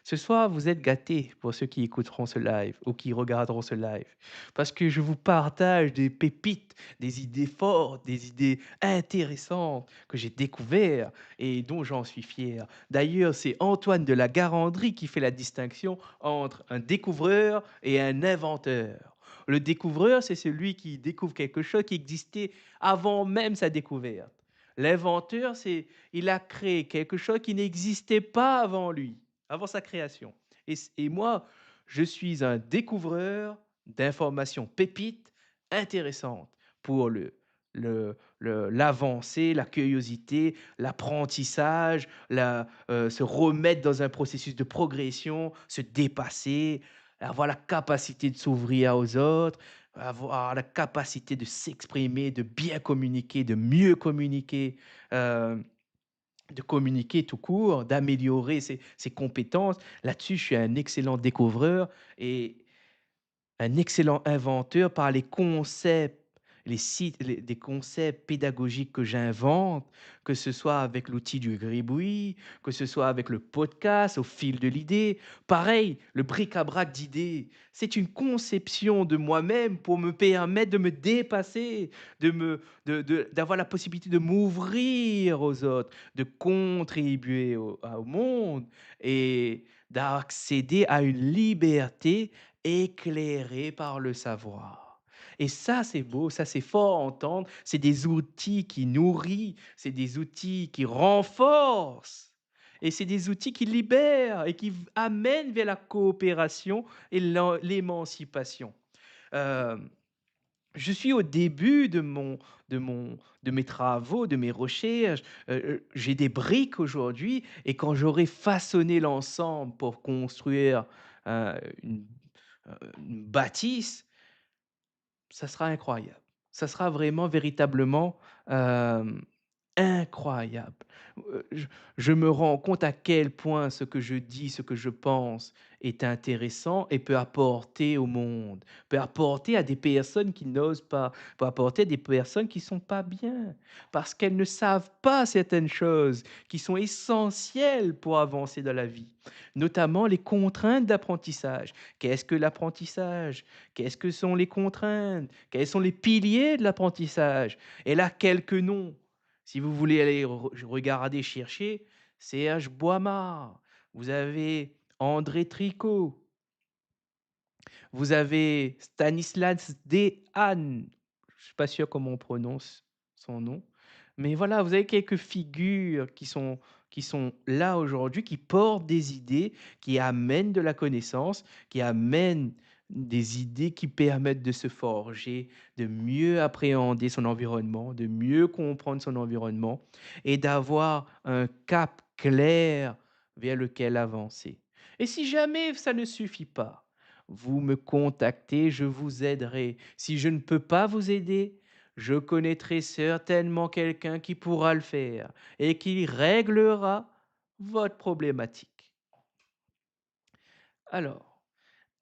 Ce soir, vous êtes gâtés pour ceux qui écouteront ce live ou qui regarderont ce live, parce que je vous partage des pépites, des idées fortes, des idées intéressantes que j'ai découvertes et dont j'en suis fier. D'ailleurs, c'est Antoine de la Garandrie qui fait la distinction entre un découvreur et un inventeur. Le découvreur, c'est celui qui découvre quelque chose qui existait avant même sa découverte. L'inventeur, c'est il a créé quelque chose qui n'existait pas avant lui, avant sa création. Et moi, je suis un découvreur d'informations pépites intéressantes pour l'avancée, la curiosité, l'apprentissage, se remettre dans un processus de progression, se dépasser, avoir la capacité de s'ouvrir aux autres, avoir la capacité de s'exprimer, de bien communiquer, de mieux communiquer, heu, de communiquer tout court, d'améliorer ses compétences. Là-dessus, je suis un excellent découvreur et un excellent inventeur par les concepts, les sites, des concepts pédagogiques que j'invente, que ce soit avec l'outil du gribouille, que ce soit avec le podcast au fil de l'idée. Pareil, le bric-à-brac d'idées, c'est une conception de moi-même pour me permettre de me dépasser, d'avoir la possibilité de m'ouvrir aux autres, de contribuer au monde et d'accéder à une liberté éclairé par le savoir. Et ça, c'est beau, ça, c'est fort à entendre. C'est des outils qui nourrissent, c'est des outils qui renforcent. Et c'est des outils qui libèrent et qui amènent vers la coopération et l'émancipation. Euh, je suis au début de mes travaux, de mes recherches. J'ai des briques aujourd'hui et quand j'aurai façonné l'ensemble pour construire une une bâtisse, ça sera incroyable. Ça sera vraiment véritablement, hem, incroyable. Je me rends compte à quel point ce que je dis, ce que je pense est intéressant et peut apporter au monde, peut apporter à des personnes qui n'osent pas, peut apporter à des personnes qui sont pas bien, parce qu'elles ne savent pas certaines choses qui sont essentielles pour avancer dans la vie, notamment les contraintes d'apprentissage. Qu'est-ce que l'apprentissage? Qu'est-ce que sont les contraintes? Quels sont les piliers de l'apprentissage? Et là, quelques noms. Si vous voulez aller regarder, chercher, C.H. Boimard, vous avez André Tricot, vous avez Stanislas Dehaene, je ne suis pas sûr comment on prononce son nom, mais voilà, vous avez quelques figures qui sont là aujourd'hui, qui portent des idées, qui amènent de la connaissance, qui amènent des idées qui permettent de se forger, de mieux appréhender son environnement, de mieux comprendre son environnement et d'avoir un cap clair vers lequel avancer. Et si jamais ça ne suffit pas, vous me contactez, je vous aiderai. Si je ne peux pas vous aider, je connaîtrai certainement quelqu'un qui pourra le faire et qui réglera votre problématique. Alors,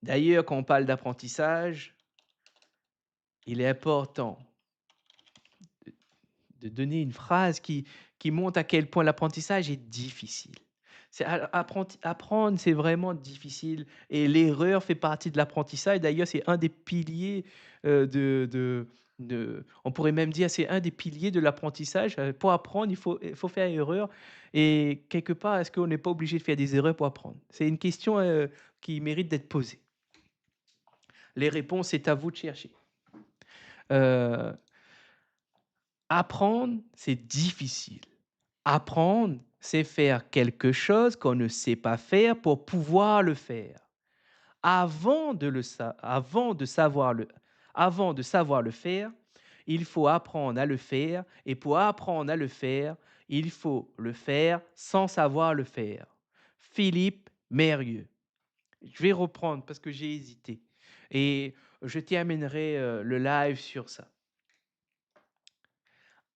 d'ailleurs, quand on parle d'apprentissage, il est important de donner une phrase qui montre à quel point l'apprentissage est difficile. Apprendre, c'est vraiment difficile et l'erreur fait partie de l'apprentissage. D'ailleurs, c'est un des piliers on pourrait même dire, c'est un des piliers de l'apprentissage. Pour apprendre, il faut faire erreur. Et quelque part, est-ce qu'on n'est pas obligé de faire des erreurs pour apprendre? C'est une question qui mérite d'être posée. Les réponses, c'est à vous de chercher. Euh, Apprendre, c'est difficile. Apprendre, c'est faire quelque chose qu'on ne sait pas faire pour pouvoir le faire. Avant de le sa avant de savoir le faire, il faut apprendre à le faire et pour apprendre à le faire, il faut le faire sans savoir le faire. Philippe Mérieux. Je vais reprendre parce que j'ai hésité et je terminerai, le live sur ça.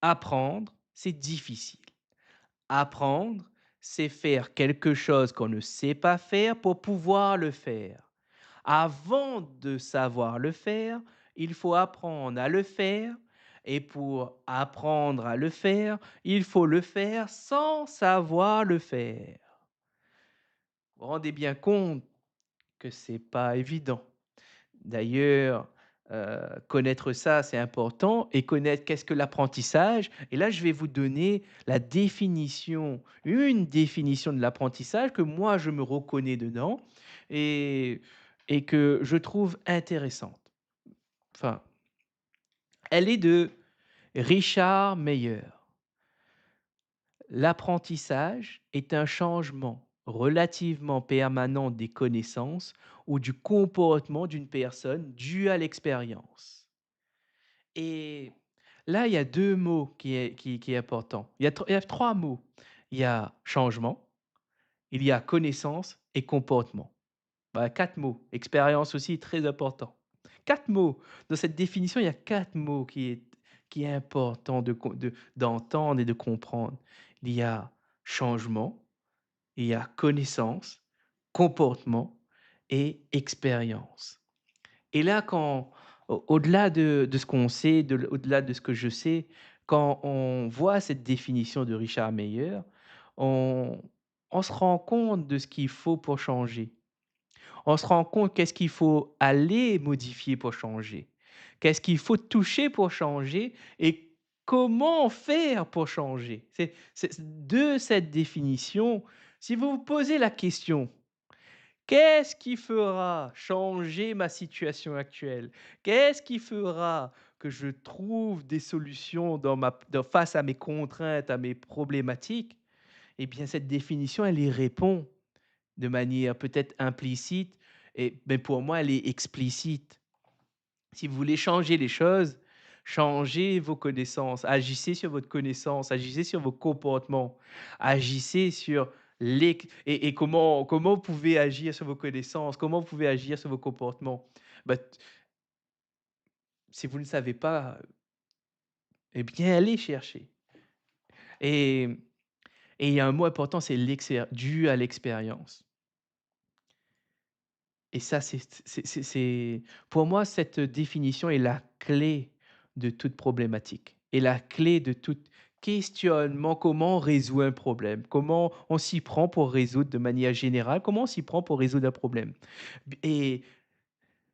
Apprendre, c'est difficile. Apprendre, c'est faire quelque chose qu'on ne sait pas faire pour pouvoir le faire. Avant de savoir le faire, il faut apprendre à le faire et pour apprendre à le faire, il faut le faire sans savoir le faire. Vous vous rendez bien compte que c'est pas évident. D'ailleurs, connaître ça, c'est important et connaître qu'est-ce que l'apprentissage et là, je vais vous donner la définition, une définition de l'apprentissage que moi, je me reconnais dedans et et que je trouve intéressante. Enfin, elle est de Richard Meyer. L'apprentissage est un changement relativement permanent des connaissances ou du comportement d'une personne dû à l'expérience. Et là, il y a 2 mots qui est important. Il y a 3 mots. Il y a changement, il y a connaissance et comportement. Bah, 4 mots. Expérience aussi, très important. 4 mots. Dans cette définition, il y a 4 mots qui est important d'entendre et de comprendre. Il y a changement, il y a connaissance, comportement et expérience. Et là, quand au-delà de ce qu'on sait, au-delà de ce que je sais, quand on voit cette définition de Richard Meyer, on on se rend compte de ce qu'il faut pour changer. On se rend compte qu'est-ce qu'il faut aller modifier pour changer. Qu'est-ce qu'il faut toucher pour changer et comment faire pour changer. C'est de cette définition, si vous vous posez la question: «Qu'est-ce qui fera changer ma situation actuelle? Qu'est-ce qui fera que je trouve des solutions face à mes contraintes, à mes problématiques?» Eh bien, cette définition, elle y répond de manière peut-être implicite mais pour moi, elle est explicite. Si vous voulez changer les choses, changez vos connaissances, agissez sur votre connaissance, agissez sur vos comportements, agissez sur et comment vous pouvez agir sur vos connaissances, comment vous pouvez agir sur vos comportements? Bah, si vous ne savez pas, eh bien, allez chercher et et il y a un mot important, c'est dû à l'expérience. Et ça, c'est pour moi, cette définition est la clé de toute problématique et la clé de tout questionnement. Comment on résout un problème? Comment on s'y prend pour résoudre de manière générale? Comment on s'y prend pour résoudre un problème? Et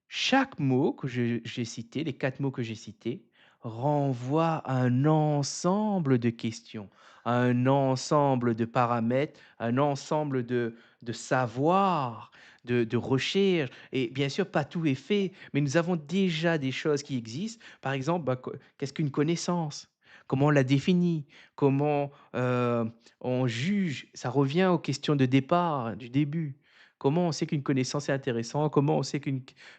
chaque mot que j'ai cité, les 4 mots que j'ai cités, renvoient à un ensemble de questions, à un ensemble de paramètres, un ensemble de savoirs, de recherches et bien sûr, pas tout est fait, mais nous avons déjà des choses qui existent. Par exemple, bah, qu'est-ce qu'une connaissance? Comment on la définit? Comment, on juge? Ça revient aux questions de départ, du début. Comment on sait qu'une connaissance est intéressante? Comment on sait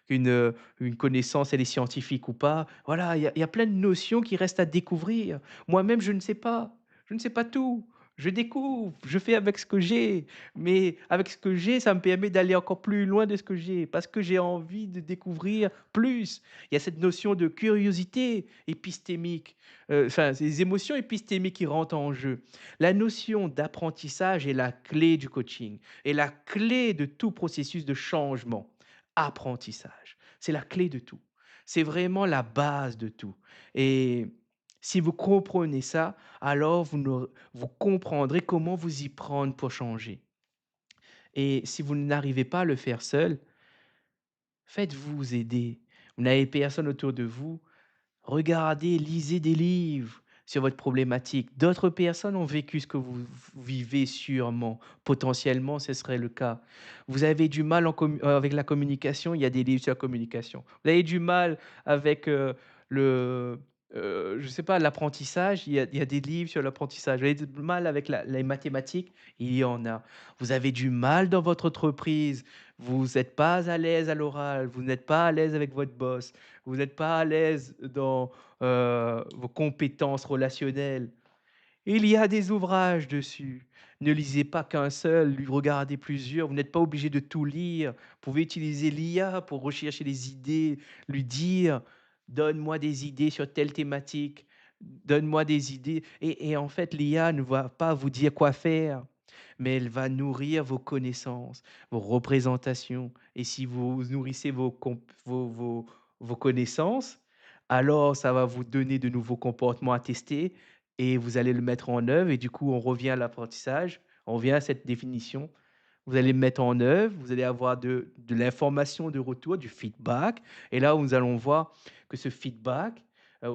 une connaissance, elle est scientifique ou pas? Voilà, il y a plein de notions qui restent à découvrir. Moi-même, je ne sais pas. Je ne sais pas tout. Je découvre, je fais avec ce que j'ai, mais avec ce que j'ai, ça me permet d'aller encore plus loin de ce que j'ai, parce que j'ai envie de découvrir plus. Il y a cette notion de curiosité épistémique, enfin, ces émotions épistémiques qui rentrent en jeu. La notion d'apprentissage est la clé du coaching, est la clé de tout processus de changement. Apprentissage, c'est la clé de tout. C'est vraiment la base de tout et si vous comprenez ça, alors vous comprendrez comment vous y prendre pour changer et si vous n'arrivez pas à le faire seul, faites-vous aider. Vous n'avez personne autour de vous, regardez, lisez des livres sur votre problématique. D'autres personnes ont vécu ce que vous vivez sûrement. Potentiellement, ce serait le cas. Vous avez du mal avec la communication, il y a des livres sur la communication. Vous avez du mal avec, le, je sais pas, l'apprentissage, il y a des livres sur l'apprentissage. Vous avez du mal avec les mathématiques, il y en a. Vous avez du mal dans votre entreprise, vous n'êtes pas à l'aise à l'oral, vous n'êtes pas à l'aise avec votre boss, vous n'êtes pas à l'aise dans, vos compétences relationnelles. Il y a des ouvrages dessus. Ne lisez pas qu'un seul, regardez plusieurs. Vous n'êtes pas obligé de tout lire. Vous pouvez utiliser l'IA pour rechercher les idées, lui dire: «Donne-moi des idées sur telle thématique, donne-moi des idées» et en fait, l'IA ne va pas vous dire quoi faire, mais elle va nourrir vos connaissances, vos représentations et si vous nourrissez vos vos connaissances, alors ça va vous donner de nouveaux comportements à tester et vous allez le mettre en œuvre et du coup, on revient à l'apprentissage, on revient à cette définition. Vous allez le mettre en œuvre, vous allez avoir de l'information de retour, du feedback et là, nous allons voir que ce feedback,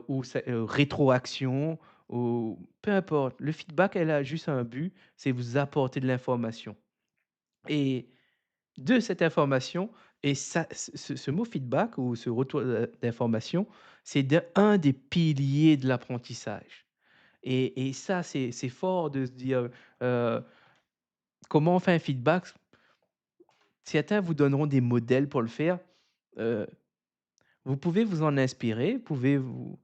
ou rétroaction ou peu importe, le feedback, elle a juste un but, c'est vous apporter de l'information et de cette information et ça ce mot feedback ou ce retour, d'information, c'est un des piliers de l'apprentissage et ça, c'est fort de se dire, heu, comment on fait un feedback? Certains vous donneront des modèles pour le faire, heu, vous pouvez vous en inspirer, vous pouvez vous,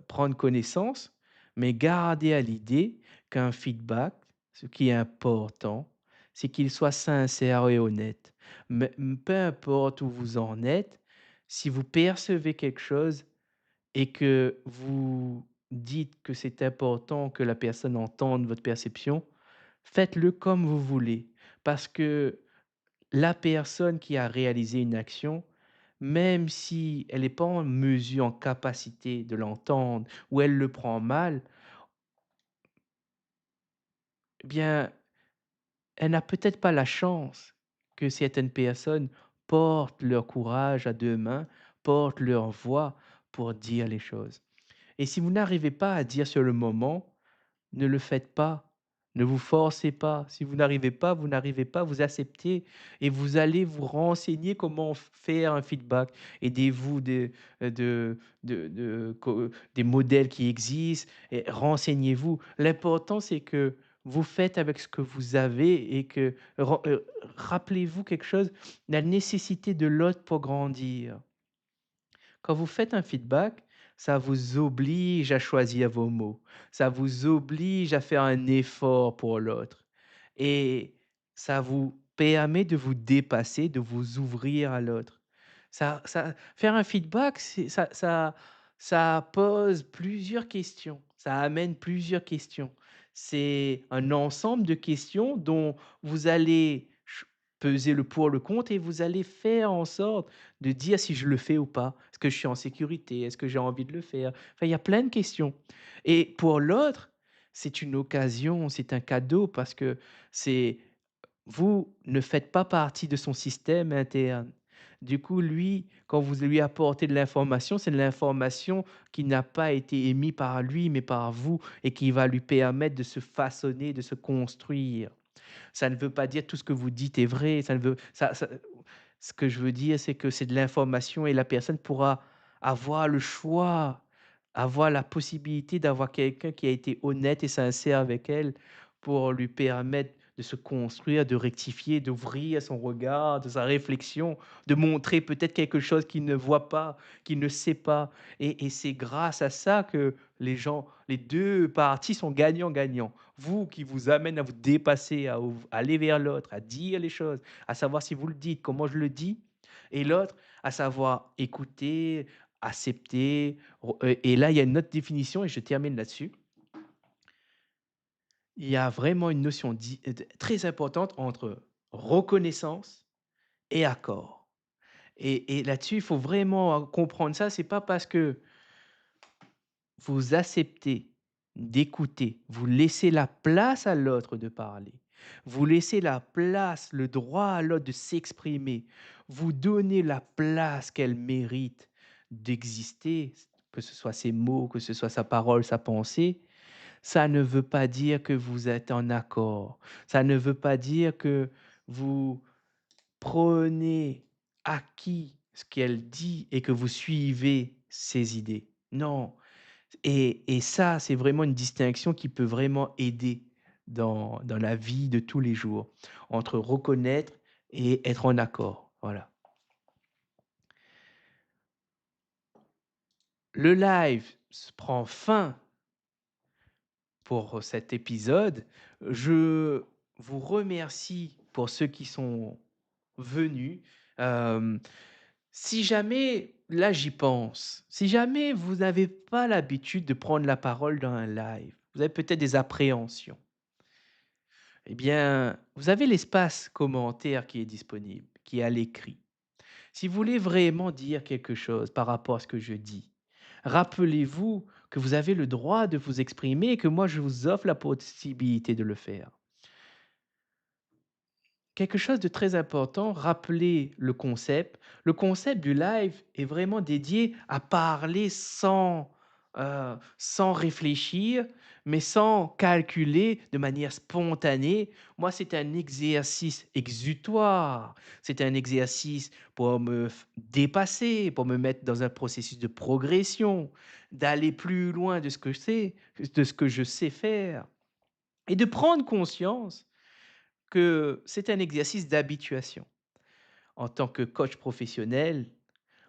prendre connaissance, mais gardez à l'idée qu'un feedback, ce qui est important, c'est qu'il soit sincère et honnête. Mais, peu importe où vous en êtes, si vous percevez quelque chose et que vous dites que c'est important que la personne entende votre perception, faites-le comme vous voulez. Parce que la personne qui a réalisé une action, même si elle n'est pas en mesure, en capacité de l'entendre ou elle le prend mal, eh bien, elle n'a peut-être pas la chance que certaines personnes portent leur courage à 2 mains, portent leur voix pour dire les choses. Et si vous n'arrivez pas à dire sur le moment, ne le faites pas. Ne vous forcez pas. Si vous n'arrivez pas, vous n'arrivez pas, vous acceptez et vous allez vous renseigner comment faire un feedback. Aidez-vous des modèles qui existent et renseignez-vous. L'important, c'est que vous faites avec ce que vous avez et que rappelez-vous quelque chose, la nécessité de l'autre pour grandir. Quand vous faites un feedback, ça vous oblige à choisir vos mots. Ça vous oblige à faire un effort pour l'autre et ça vous permet de vous dépasser, de vous ouvrir à l'autre. Faire un feedback, ça pose plusieurs questions, ça amène plusieurs questions. C'est un ensemble de questions dont vous allez peser le pour, le contre et vous allez faire en sorte de dire si je le fais ou pas. Est-ce que je suis en sécurité? Est-ce que j'ai envie de le faire? Enfin, il y a plein de questions. Et pour l'autre, c'est une occasion, c'est un cadeau parce que c'est vous ne faites pas partie de son système interne. Du coup, lui, quand vous lui apportez de l'information, c'est de l'information qui n'a pas été émise par lui, mais par vous et qui va lui permettre de se façonner, de se construire. Ça ne veut pas dire tout ce que vous dites est vrai, ça ne veut ça ce que je veux dire, c'est que c'est de l'information et la personne pourra avoir le choix, avoir la possibilité d'avoir quelqu'un qui a été honnête et sincère avec elle pour lui permettre de se construire, de rectifier, d'ouvrir son regard, de sa réflexion, de montrer peut-être quelque chose qu'il ne voit pas, qu'il ne sait pas et c'est grâce à ça que les 2 parties sont gagnant-gagnant. Vous qui vous amène à vous dépasser, à aller vers l'autre, à dire les choses, à savoir si vous le dites, comment je le dis et l'autre à savoir écouter, accepter, et là, il y a une autre définition et je termine là-dessus. Il y a vraiment une notion très importante entre reconnaissance et accord et là-dessus, il faut vraiment comprendre ça. C'est pas parce que vous acceptez d'écouter, vous laissez la place à l'autre de parler, vous laissez la place, le droit à l'autre de s'exprimer, vous donnez la place qu'elle mérite d'exister, que ce soit ses mots, que ce soit sa parole, sa pensée, ça ne veut pas dire que vous êtes en accord. Ça ne veut pas dire que vous prenez acquis ce qu'elle dit et que vous suivez ses idées. Non, et ça, c'est vraiment une distinction qui peut vraiment aider dans la vie de tous les jours, entre reconnaître et être en accord, voilà. Le live prend fin pour cet épisode. Je vous remercie pour ceux qui sont venus. Hem, si jamais là, j'y pense, si jamais vous n'avez pas l'habitude de prendre la parole dans un live, vous avez peut-être des appréhensions. Eh bien, vous avez l'espace commentaire qui est disponible, qui est à l'écrit. Si vous voulez vraiment dire quelque chose par rapport à ce que je dis, rappelez-vous que vous avez le droit de vous exprimer et que moi je vous offre la possibilité de le faire. Quelque chose de très important, rappelez le concept. Le concept du live est vraiment dédié à parler sans réfléchir, mais sans calculer de manière spontanée. Moi, c'est un exercice exutoire. C'est un exercice pour dépasser, pour me mettre dans un processus de progression, d'aller plus loin de ce que je sais, de ce que je sais faire et de prendre conscience que c'est un exercice d'habituation. En tant que coach professionnel,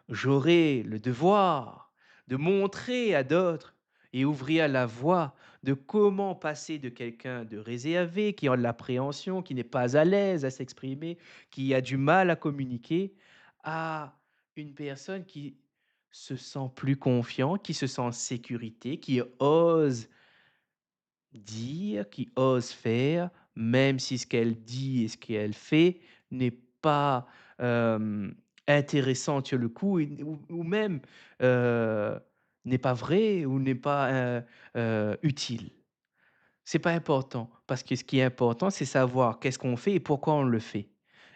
j'aurai le devoir de montrer à d'autres et ouvrir la voie de comment passer de quelqu'un de réservé, qui a de l'appréhension, qui n'est pas à l'aise à s'exprimer, qui a du mal à communiquer, à une personne qui se sent plus confiant, qui se sent en sécurité, qui ose dire, qui ose faire, même si ce qu'elle dit et ce qu'elle fait n'est pas, hem, intéressant sur le coup et ou même, heu, n'est pas vrai ou n'est pas, utile. C'est pas important, parce que ce qui est important, c'est savoir qu'est-ce qu'on fait et pourquoi on le fait.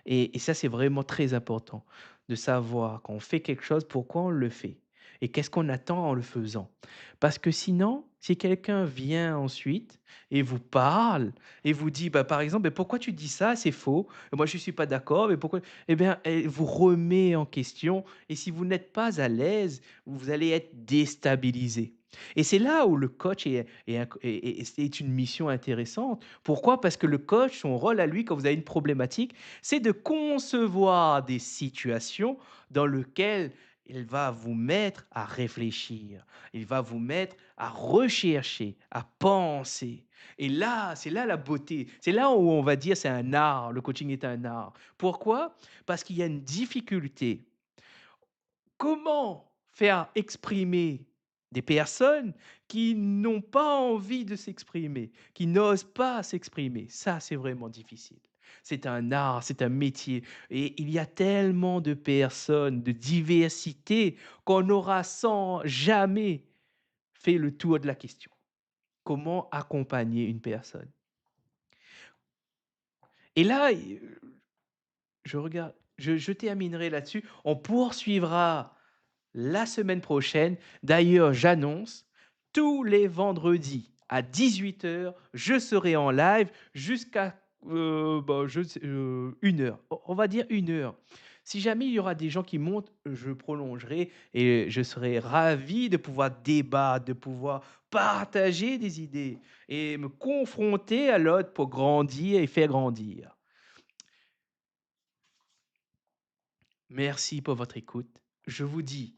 Et ça, c'est vraiment très important de savoir quand on fait quelque chose, pourquoi on le fait et qu'est-ce qu'on attend en le faisant. Parce que sinon, si quelqu'un vient ensuite et vous parle et vous dit, bah, par exemple: «Beh, pourquoi tu dis ça? C'est faux. Moi, je ne suis pas d'accord, mais pourquoi?» Eh bien, elle vous remet en question et si vous n'êtes pas à l'aise, vous allez être déstabilisé. Et c'est là où le coach est une mission intéressante. Pourquoi? Parce que le coach, son rôle à lui, quand vous avez une problématique, c'est de concevoir des situations dans lesquelles il va vous mettre à réfléchir. Il va vous mettre à rechercher, à penser. Et là, c'est là la beauté. C'est là où on va dire c'est un art. Le coaching est un art. Pourquoi? Parce qu'il y a une difficulté. Comment faire exprimer des personnes qui n'ont pas envie de s'exprimer, qui n'osent pas s'exprimer? Ça, c'est vraiment difficile. C'est un art, c'est un métier et il y a tellement de personnes, de diversité qu'on aura sans jamais fait le tour de la question. Comment accompagner une personne? Et là, je regarde, je terminerai là-dessus. On poursuivra la semaine prochaine. D'ailleurs, j'annonce, tous les vendredis à 18 heures, je serai en live jusqu'à 1 heure. On va dire 1 heure. Si jamais il y aura des gens qui montent, je prolongerai et je serai ravi de pouvoir débattre, de pouvoir partager des idées et me confronter à l'autre pour grandir et faire grandir. Merci pour votre écoute. Je vous dis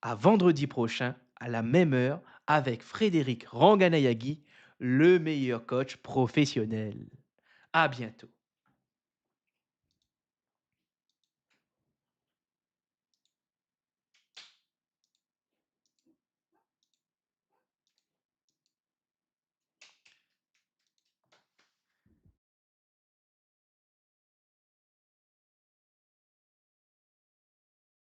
à vendredi prochain à la même heure avec Frédéric Ranganayagi, le meilleur coach professionnel. À bientôt.